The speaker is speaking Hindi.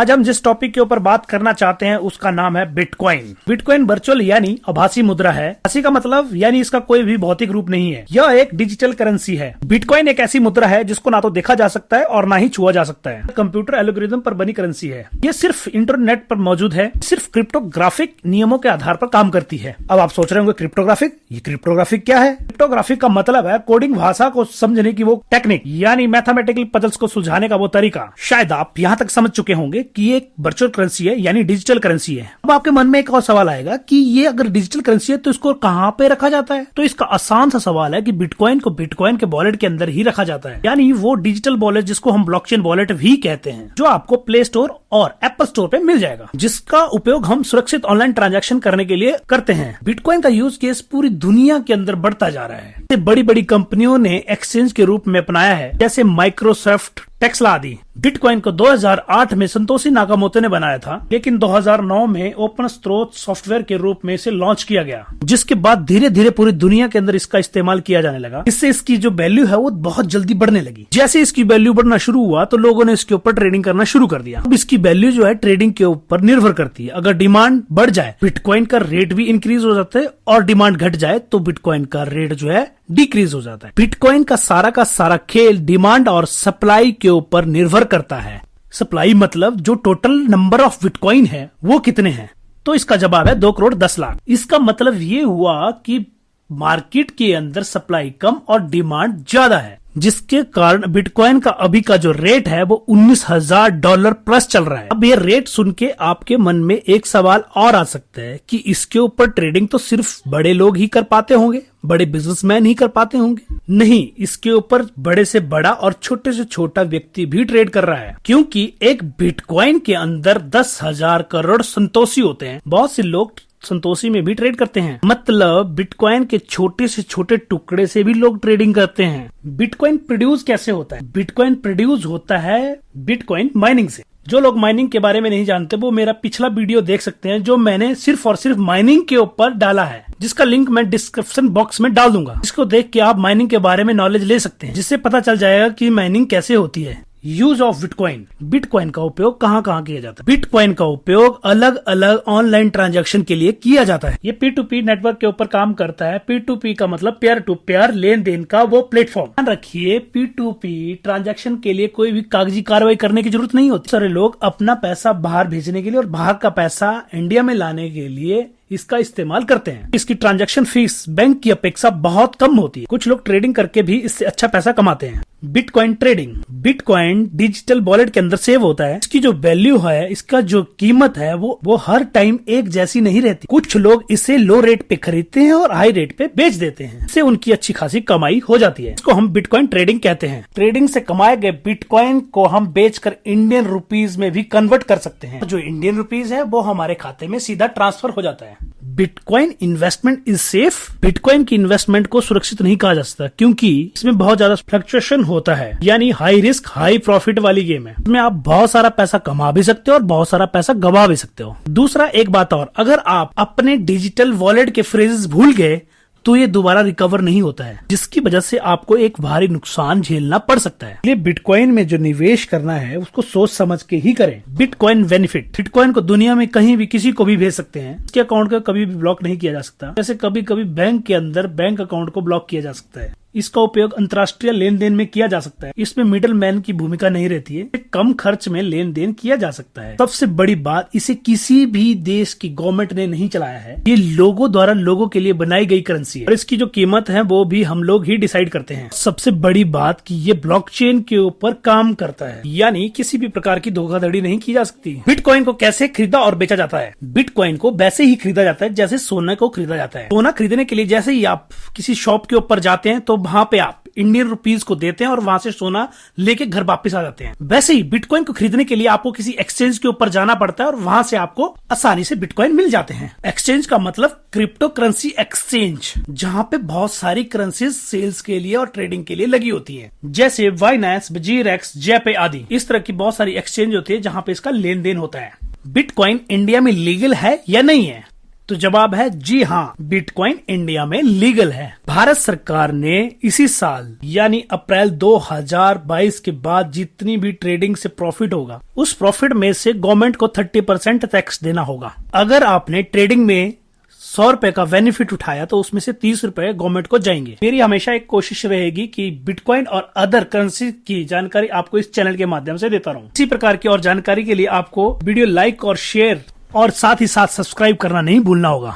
आज हम जिस टॉपिक के ऊपर बात करना चाहते हैं उसका नाम है बिटकॉइन। बिटकॉइन वर्चुअल यानी आभासी मुद्रा है। आभासी का मतलब यानी इसका कोई भी भौतिक रूप नहीं है, यह एक डिजिटल करेंसी है। बिटकॉइन एक ऐसी मुद्रा है जिसको ना तो देखा जा सकता है और ना ही छुआ जा सकता है। कंप्यूटर एल्गोरिथम पर बनी करेंसी है। ये सिर्फ इंटरनेट पर मौजूद है, सिर्फ क्रिप्टोग्राफिक नियमों के आधार पर काम करती है। अब आप सोच रहे होंगे क्रिप्टोग्राफिक, ये क्रिप्टोग्राफिक क्या है? क्रिप्टोग्राफिक का मतलब है कोडिंग भाषा को समझने की वो टेक्निक, यानी मैथमेटिकल पजल्स को सुलझाने का वो तरीका। शायद आप यहाँ तक समझ चुके होंगे कि ये एक वर्चुअल करेंसी है यानी डिजिटल करेंसी है। अब आपके मन में एक और सवाल आएगा कि ये अगर डिजिटल करेंसी है तो इसको कहाँ पे रखा जाता है? तो इसका आसान सा सवाल है कि बिटकॉइन को बिटकॉइन के वॉलेट के अंदर ही रखा जाता है, यानी वो डिजिटल वॉलेट जिसको हम ब्लॉकचेन वॉलेट भी कहते हैं, जो आपको प्ले स्टोर और एप्पल स्टोर पे मिल जाएगा, जिसका उपयोग हम सुरक्षित ऑनलाइन ट्रांजैक्शन करने के लिए करते हैं। बिटकॉइन का यूज केस पूरी दुनिया के अंदर बढ़ता जा रहा है। बड़ी बड़ी कंपनियों ने एक्सचेंज के रूप में अपनाया है, जैसे माइक्रोसॉफ्ट, टेस्ला आदि। बिटकॉइन को 2008 में संतोषी नाकामोतो ने बनाया था, लेकिन 2009 में ओपन स्रोत सॉफ्टवेयर के रूप में इसे लॉन्च किया गया, जिसके बाद धीरे धीरे पूरी दुनिया के अंदर इसका इस्तेमाल किया जाने लगा। इससे इसकी जो वैल्यू है वो बहुत जल्दी बढ़ने लगी। जैसे इसकी वैल्यू बढ़ना शुरू हुआ तो लोगों ने इसके ऊपर ट्रेडिंग करना शुरू कर दिया। अब इसकी वैल्यू जो है ट्रेडिंग के ऊपर निर्भर करती है। अगर डिमांड बढ़ जाए बिटकॉइन का रेट भी इंक्रीज हो जाता है, और डिमांड घट जाए तो बिटकॉइन का रेट जो है डिक्रीज हो जाता है। बिटकॉइन का सारा खेल डिमांड और सप्लाई के ऊपर निर्भर करता है। सप्लाई मतलब जो टोटल नंबर ऑफ बिटकॉइन है वो कितने हैं, तो इसका जवाब है 2 करोड़ 10 लाख। इसका मतलब ये हुआ कि मार्केट के अंदर सप्लाई कम और डिमांड ज्यादा है, जिसके कारण बिटकॉइन का अभी का जो रेट है वो $19,000 प्लस चल रहा है। अब ये रेट सुन के आपके मन में एक सवाल और आ सकता है कि इसके ऊपर ट्रेडिंग तो सिर्फ बड़े लोग ही कर पाते होंगे, बड़े बिजनेसमैन ही कर पाते होंगे। नहीं, इसके ऊपर बड़े से बड़ा और छोटे से छोटा व्यक्ति भी ट्रेड कर रहा है, क्योंकि एक बिटकॉइन के अंदर 10,000 करोड़ संतोषी होते हैं। बहुत से लोग संतोषी में भी ट्रेड करते हैं, मतलब बिटकॉइन के छोटे से छोटे टुकड़े से भी लोग ट्रेडिंग करते हैं। बिटकॉइन प्रोड्यूस कैसे होता है? बिटकॉइन प्रोड्यूस होता है बिटकॉइन माइनिंग से। जो लोग माइनिंग के बारे में नहीं जानते वो मेरा पिछला वीडियो देख सकते हैं, जो मैंने सिर्फ और सिर्फ माइनिंग के ऊपर डाला है, जिसका लिंक मैं डिस्क्रिप्शन बॉक्स में डाल दूंगा। इसको देख के आप माइनिंग के बारे में नॉलेज ले सकते हैं, जिससे पता चल जाएगा कि माइनिंग कैसे होती है। Use of bitcoin. बिटकॉइन का उपयोग कहाँ कहाँ किया जाता है? बिटकॉइन का उपयोग अलग अलग ऑनलाइन ट्रांजैक्शन के लिए किया जाता है। ये P2P नेटवर्क के ऊपर काम करता है। P2P का मतलब पेयर टू पेयर लेन देन का वो प्लेटफॉर्म। ध्यान रखिए, P2P ट्रांजैक्शन के लिए कोई भी कागजी कार्रवाई करने की जरूरत नहीं होती। सारे लोग अपना पैसा बाहर भेजने के लिए और बाहर का पैसा इंडिया में लाने के लिए इसका इस्तेमाल करते हैं। इसकी ट्रांजैक्शन फीस बैंक की अपेक्षा बहुत कम होती है। कुछ लोग ट्रेडिंग करके भी इससे अच्छा पैसा कमाते हैं। Bitcoin trading. Bitcoin digital wallet के अंदर सेव होता है। इसकी जो वैल्यू है, इसका जो कीमत है वो हर टाइम एक जैसी नहीं रहती। कुछ लोग इसे लो रेट पे खरीदते हैं और हाई रेट पे बेच देते हैं, इससे उनकी अच्छी खासी कमाई हो जाती है। इसको हम बिटकॉइन ट्रेडिंग कहते हैं। ट्रेडिंग से कमाए गए बिटकॉइन को हम बेचकर इंडियन रुपीज में भी कन्वर्ट कर सकते हैं। जो इंडियन रुपीज है वो हमारे खाते में सीधा ट्रांसफर हो जाता है। Bitcoin investment is safe. Bitcoin की इन्वेस्टमेंट को सुरक्षित नहीं कहा जा सकता, क्योंकि इसमें बहुत ज्यादा फ्लक्चुएशन होता है, यानी हाई रिस्क हाई प्रॉफिट वाली गेम है। इसमें आप बहुत सारा पैसा कमा भी सकते हो और बहुत सारा पैसा गवा भी सकते हो। दूसरा, एक बात और, अगर आप अपने डिजिटल वॉलेट के फ्रेजेस भूल गए तो ये दोबारा रिकवर नहीं होता है, जिसकी वजह से आपको एक भारी नुकसान झेलना पड़ सकता है। इसलिए बिटकॉइन में जो निवेश करना है उसको सोच समझ के ही करें। Bitcoin benefit. बिटकॉइन को दुनिया में कहीं भी किसी को भी भेज सकते हैं। इसके अकाउंट को कभी भी ब्लॉक नहीं किया जा सकता। जैसे कभी कभी बैंक के अंदर बैंक अकाउंट को ब्लॉक किया जा सकता है। इसका उपयोग अंतर्राष्ट्रीय लेन देन में किया जा सकता है। इसमें मिडिल मैन की भूमिका नहीं रहती है। कम खर्च में लेन देन किया जा सकता है। सबसे बड़ी बात, इसे किसी भी देश की गवर्नमेंट ने नहीं चलाया है। ये लोगों द्वारा लोगों के लिए बनाई गई करेंसी है और इसकी जो कीमत है वो भी हम लोग ही डिसाइड करते हैं। सबसे बड़ी बात कि ये ब्लॉकचेन के ऊपर काम करता है, यानी किसी भी प्रकार की धोखाधड़ी नहीं की जा सकती। बिटकॉइन को कैसे खरीदा और बेचा जाता है? बिटकॉइन को वैसे ही खरीदा जाता है जैसे सोने को खरीदा जाता है। सोना खरीदने के लिए जैसे ही आप किसी शॉप के ऊपर जाते हैं तो वहां पे आप इंडियन रुपीज को देते हैं और वहां से सोना लेके घर वापस आ जाते हैं। वैसे ही बिटकॉइन को खरीदने के लिए आपको किसी एक्सचेंज के ऊपर जाना पड़ता है और वहां से आपको आसानी से बिटकॉइन मिल जाते हैं। एक्सचेंज का मतलब क्रिप्टो करेंसी एक्सचेंज, जहां पे बहुत सारी करेंसीज सेल्स के लिए और ट्रेडिंग के लिए लगी होती हैं, जैसे बाइनेंस, बजीरेक्स, जेपे आदि। इस तरह की बहुत सारी एक्सचेंज होती है जहां पे इसका लेन देन होता है। बिटकॉइन इंडिया में लीगल है या नहीं है? तो जवाब है जी हाँ, बिटकॉइन इंडिया में लीगल है। भारत सरकार ने इसी साल यानी अप्रैल 2022 के बाद जितनी भी ट्रेडिंग से प्रॉफिट होगा उस प्रॉफिट में से गवर्नमेंट को 30% टैक्स देना होगा। अगर आपने ट्रेडिंग में 100 रुपए का बेनिफिट उठाया तो उसमें से 30 रुपए गवर्नमेंट को जाएंगे। मेरी हमेशा एक कोशिश रहेगी कि बिटकॉइन और अदर करेंसी की जानकारी आपको इस चैनल के माध्यम से देता रहूं। इसी प्रकार की और जानकारी के लिए आपको वीडियो लाइक और शेयर और साथ ही साथ सब्सक्राइब करना नहीं भूलना होगा।